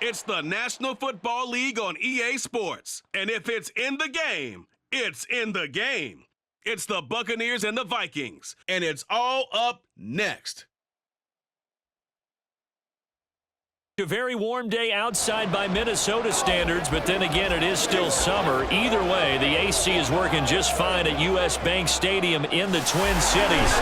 It's the National Football League on EA Sports. And if it's in the game, it's in the game. It's the Buccaneers and the Vikings. And it's all up next. A very warm day outside by Minnesota standards, but then again, it is still summer. Either way, the AC is working just fine at U.S. Bank Stadium in the Twin Cities.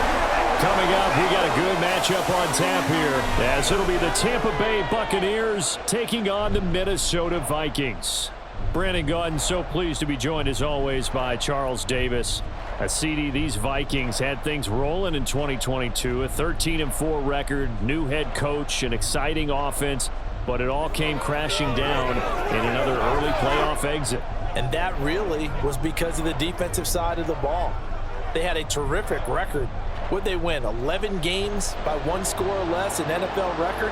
Coming up, we got a good matchup on tap here, as it'll be the Tampa Bay Buccaneers taking on the Minnesota Vikings. Brandon Gaudin, so pleased to be joined as always by Charles Davis. CD, these Vikings had things rolling in 2022, a 13-4 record, new head coach, an exciting offense, but it all came crashing down in another early playoff exit. And that really was because of the defensive side of the ball. They had a terrific record. Would they win 11 games by one score or less, an NFL record?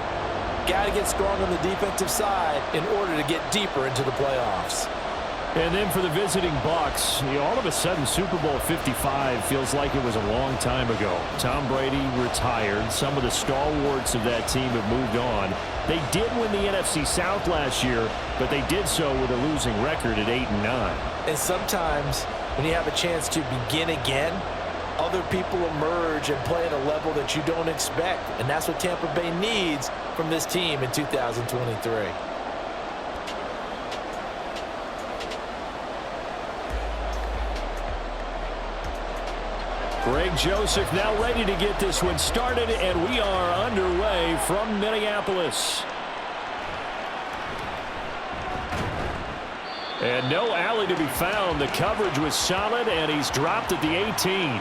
Got to get strong on the defensive side in order to get deeper into the playoffs. And then for the visiting Bucs, all of a sudden Super Bowl 55 feels like it was a long time ago. Tom Brady retired. Some of the stalwarts of that team have moved on. They did win the NFC South last year, but they did so with a losing record at 8-9. And sometimes when you have a chance to begin again, other people emerge and play at a level that you don't expect. And that's what Tampa Bay needs from this team in 2023. Greg Joseph now ready to get this one started, and we are underway from Minneapolis. And no alley to be found. The coverage was solid, and he's dropped at the 18.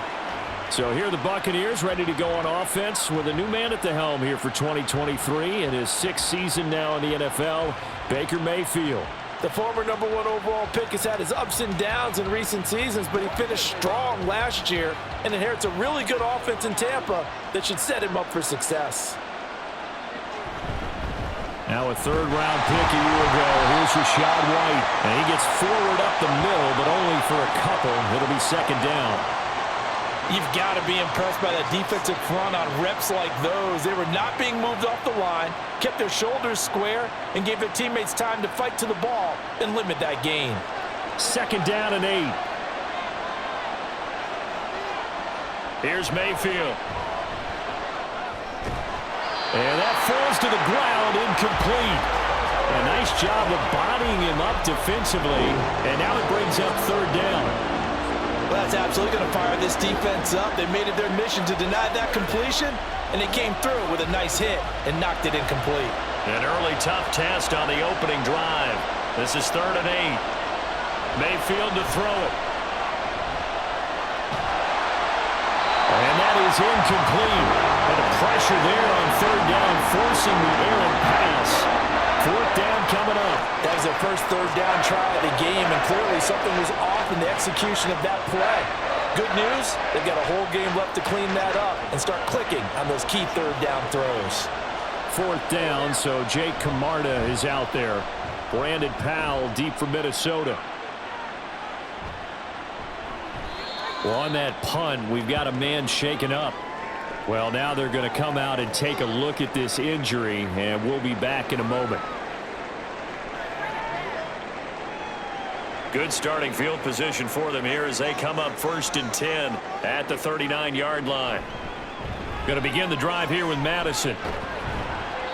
So here are the Buccaneers ready to go on offense with a new man at the helm here for 2023 in his sixth season now in the NFL, Baker Mayfield. The former #1 overall pick has had his ups and downs in recent seasons, but he finished strong last year and inherits a really good offense in Tampa that should set him up for success. Now a third-round pick a year ago. Here's Rachaad White, and he gets forward up the middle, but only for a couple. It'll be second down. You've got to be impressed by that defensive front on reps like those. They were not being moved off the line, kept their shoulders square, and gave their teammates time to fight to the ball and limit that gain. Second down and 8. Here's Mayfield. And that falls to the ground, incomplete. A nice job of bodying him up defensively, and now it brings up third down. Well, that's absolutely going to fire this defense up. They made it their mission to deny that completion, and they came through with a nice hit and knocked it incomplete. An early tough test on the opening drive. This is 3rd and 8. Mayfield to throw it. And that is incomplete. And the pressure there on third down, forcing the errant pass. Fourth down coming up. That was their first third down try of the game, and clearly something was off in the execution of that play. Good news, they've got a whole game left to clean that up and start clicking on those key third down throws. Fourth down, so Jake Camarda is out there. Brandon Powell deep for Minnesota. Well, on that punt, we've got a man shaken up. Well, now they're going to come out and take a look at this injury, and we'll be back in a moment. Good starting field position for them here as they come up 1st and 10 at the 39-yard line. Going to begin the drive here with Madison.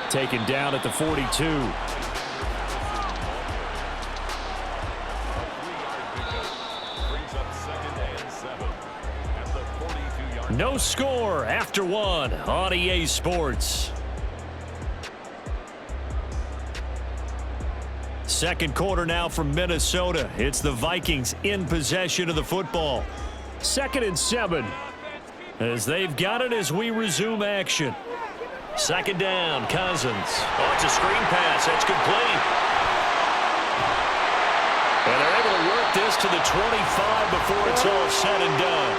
Taken down at the 42. No score after 1 on EA Sports. Second quarter now from Minnesota. It's the Vikings in possession of the football. 2nd and 7 as they've got it as we resume action. Second down, Cousins. Oh, it's a screen pass. That's complete. And they're able to work this to the 25 before it's all said and done.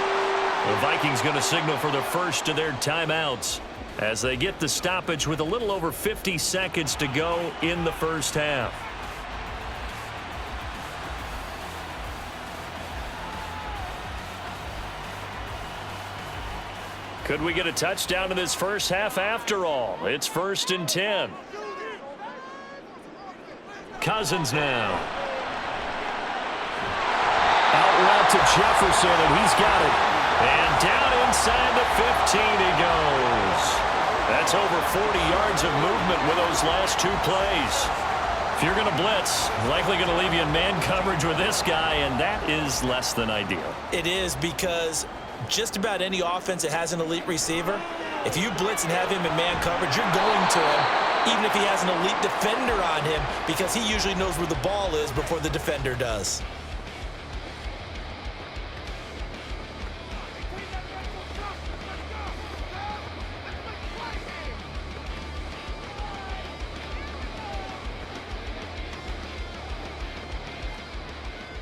The Vikings going to signal for the first of their timeouts as they get the stoppage with a little over 50 seconds to go in the first half. Could we get a touchdown in this first half after all? It's 1st and 10. Cousins now. Out route to Jefferson, and he's got it. And down inside the 15 he goes. That's over 40 yards of movement with those last two plays. If you're going to blitz, likely going to leave you in man coverage with this guy, and that is less than ideal. It is, because just about any offense that has an elite receiver, if you blitz and have him in man coverage, you're going to him, even if he has an elite defender on him, because he usually knows where the ball is before the defender does.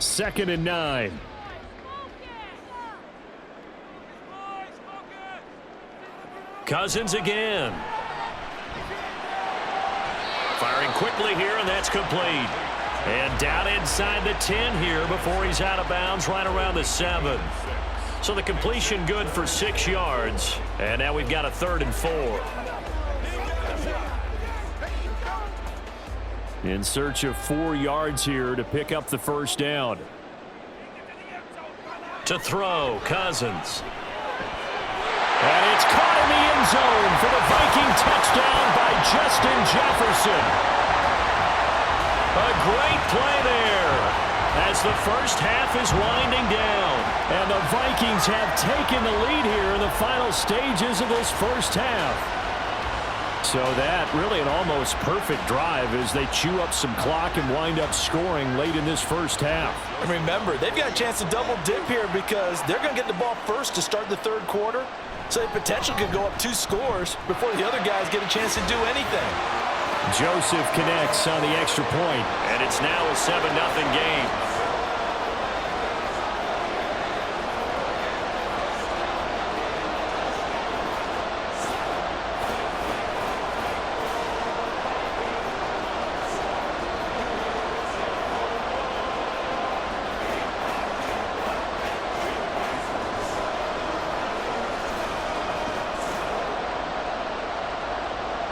Second and 9. Cousins again. Firing quickly here, and that's complete. And down inside the 10 here before he's out of bounds, right around the 7. So the completion good for 6 yards. And now we've got a 3rd and 4. In search of 4 yards here to pick up the first down. To throw, Cousins. And it's caught in the end zone for the Viking touchdown by Justin Jefferson. A great play there as the first half is winding down. And the Vikings have taken the lead here in the final stages of this first half. So that really an almost perfect drive as they chew up some clock and wind up scoring late in this first half. And remember, they've got a chance to double dip here because they're going to get the ball first to start the third quarter. So they potentially could go up 2 scores before the other guys get a chance to do anything. Joseph connects on the extra point, and it's now a 7-0 game.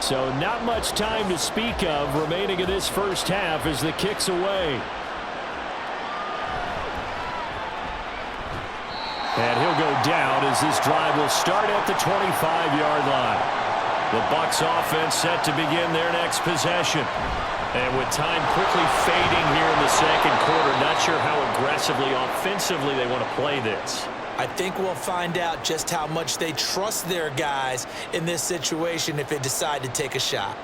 So not much time to speak of remaining in this first half as the kick's away. And he'll go down as this drive will start at the 25-yard line. The Bucs offense set to begin their next possession. And with time quickly fading here in the second quarter, not sure how aggressively, offensively they want to play this. I think we'll find out just how much they trust their guys in this situation if they decide to take a shot.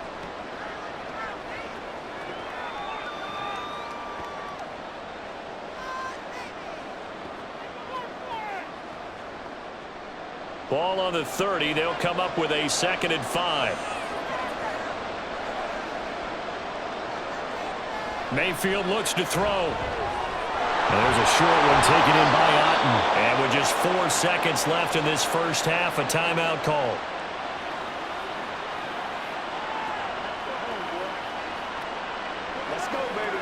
Ball on the 30. They'll come up with a 2nd and 5. Mayfield looks to throw. And there's a short one taken in by Otten. And with just 4 seconds left in this first half, a timeout call. Let's go, baby.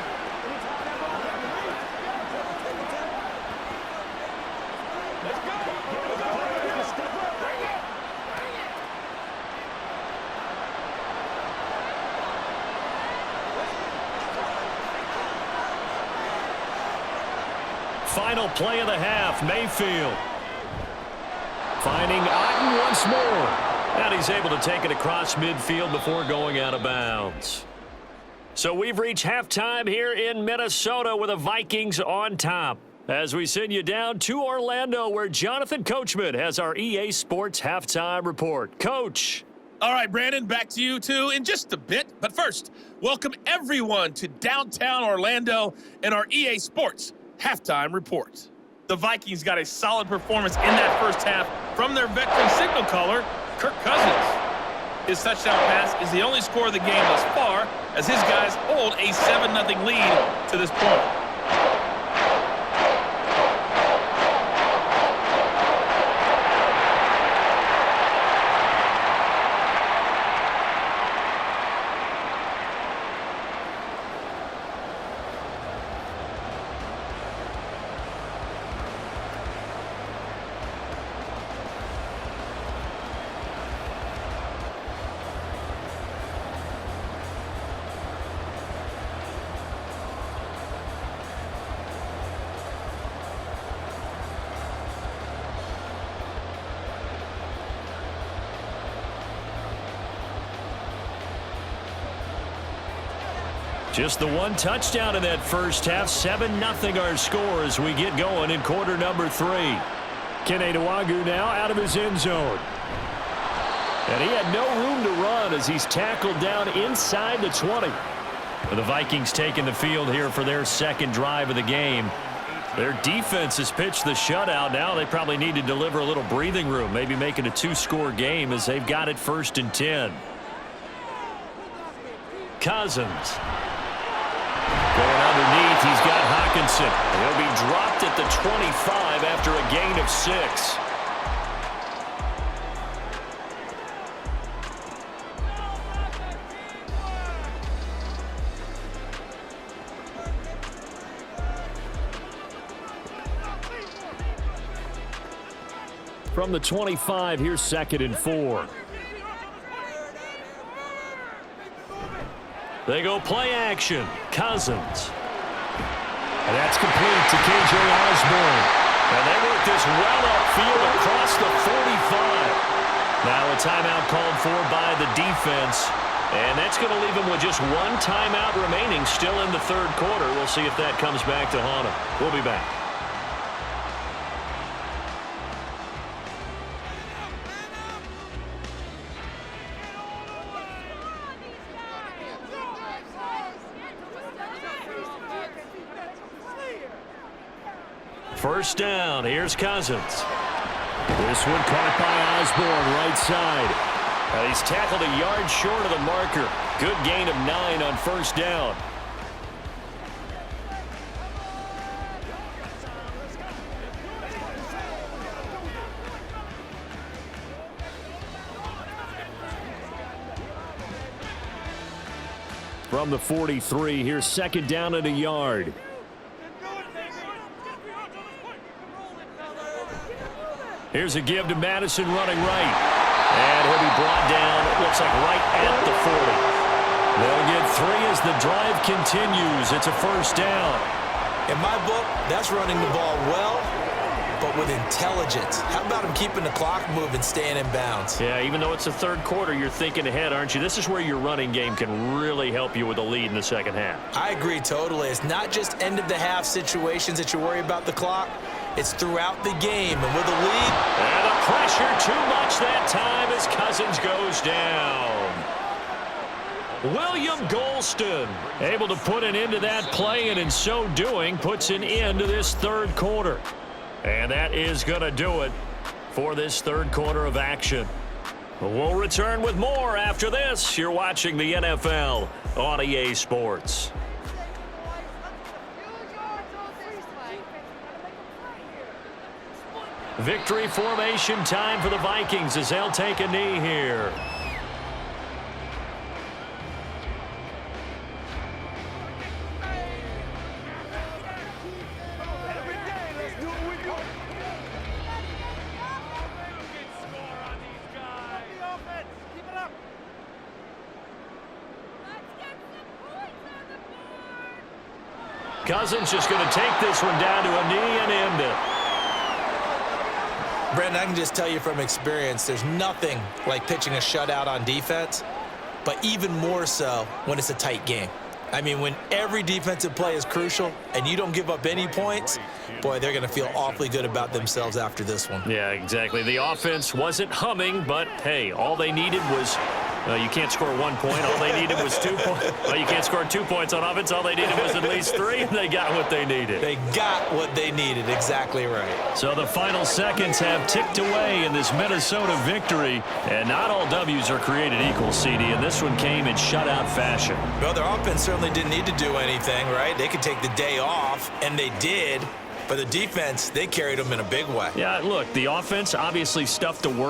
Let's go. Final play of the half, Mayfield. Finding Otten once more. And he's able to take it across midfield before going out of bounds. So we've reached halftime here in Minnesota with the Vikings on top. As we send you down to Orlando, where Jonathan Coachman has our EA Sports halftime report. Coach. All right, Brandon, back to you two in just a bit. But first, welcome everyone to downtown Orlando and our EA Sports halftime report. The Vikings got a solid performance in that first half from their veteran signal caller, Kirk Cousins. His touchdown pass is the only score of the game thus far, as his guys hold a 7-0 lead to this point. Just the one touchdown in that first half. 7-0 our score as we get going in quarter number 3. Kene Nwangwu now out of his end zone. And he had no room to run as he's tackled down inside the 20. The Vikings taking the field here for their second drive of the game. Their defense has pitched the shutout. Now they probably need to deliver a little breathing room, maybe make it a 2-score game as they've got it 1st and 10. Cousins. Going underneath, he's got Hawkinson. He'll be dropped at the 25 after a gain of 6. From the 25, here's 2nd and 4. They go play action. Cousins. And that's complete to K.J. Osborne. And they work this well upfield across the 45. Now a timeout called for by the defense. And that's going to leave them with just one timeout remaining still in the third quarter. We'll see if that comes back to haunt them. We'll be back. First down, here's Cousins. This one caught by Osborne, right side. He's tackled a yard short of the marker. Good gain of 9 on first down. From the 43, here's 2nd down and a yard. Here's a give to Madison running right. And he'll be brought down, it looks like right at the 40. They'll get 3 as the drive continues. It's a first down. In my book, that's running the ball well, but with intelligence. How about him keeping the clock moving, staying in bounds? Yeah, even though it's the third quarter, you're thinking ahead, aren't you? This is where your running game can really help you with a lead in the second half. I agree totally. It's not just end-of-the-half situations that you worry about the clock. It's throughout the game, and with a lead. And the pressure too much that time as Cousins goes down. William Golston able to put an end to that play, and in so doing puts an end to this third quarter. And that is going to do it for this third quarter of action. We'll return with more after this. You're watching the NFL on EA Sports. Victory formation time for the Vikings as they'll take a knee here. Cousins just going to take this one down to a knee and end it. Brandon, I can just tell you from experience, there's nothing like pitching a shutout on defense, but even more so when it's a tight game. I mean, when every defensive play is crucial and you don't give up any points, boy, they're going to feel awfully good about themselves after this one. Yeah, exactly. The offense wasn't humming, but, hey, all they needed was you can't score 1 point. All they needed was 2 points. Well, you can't score 2 points on offense. All they needed was at least 3, and they got what they needed. They got what they needed. Exactly right. So the final seconds have ticked away in this Minnesota victory, and not all W's are created equal, CD, and this one came in shutout fashion. Well, their offense certainly didn't need to do anything, right? They could take the day off, and they did. But the defense, they carried them in a big way. Yeah, look, the offense, obviously stuff to work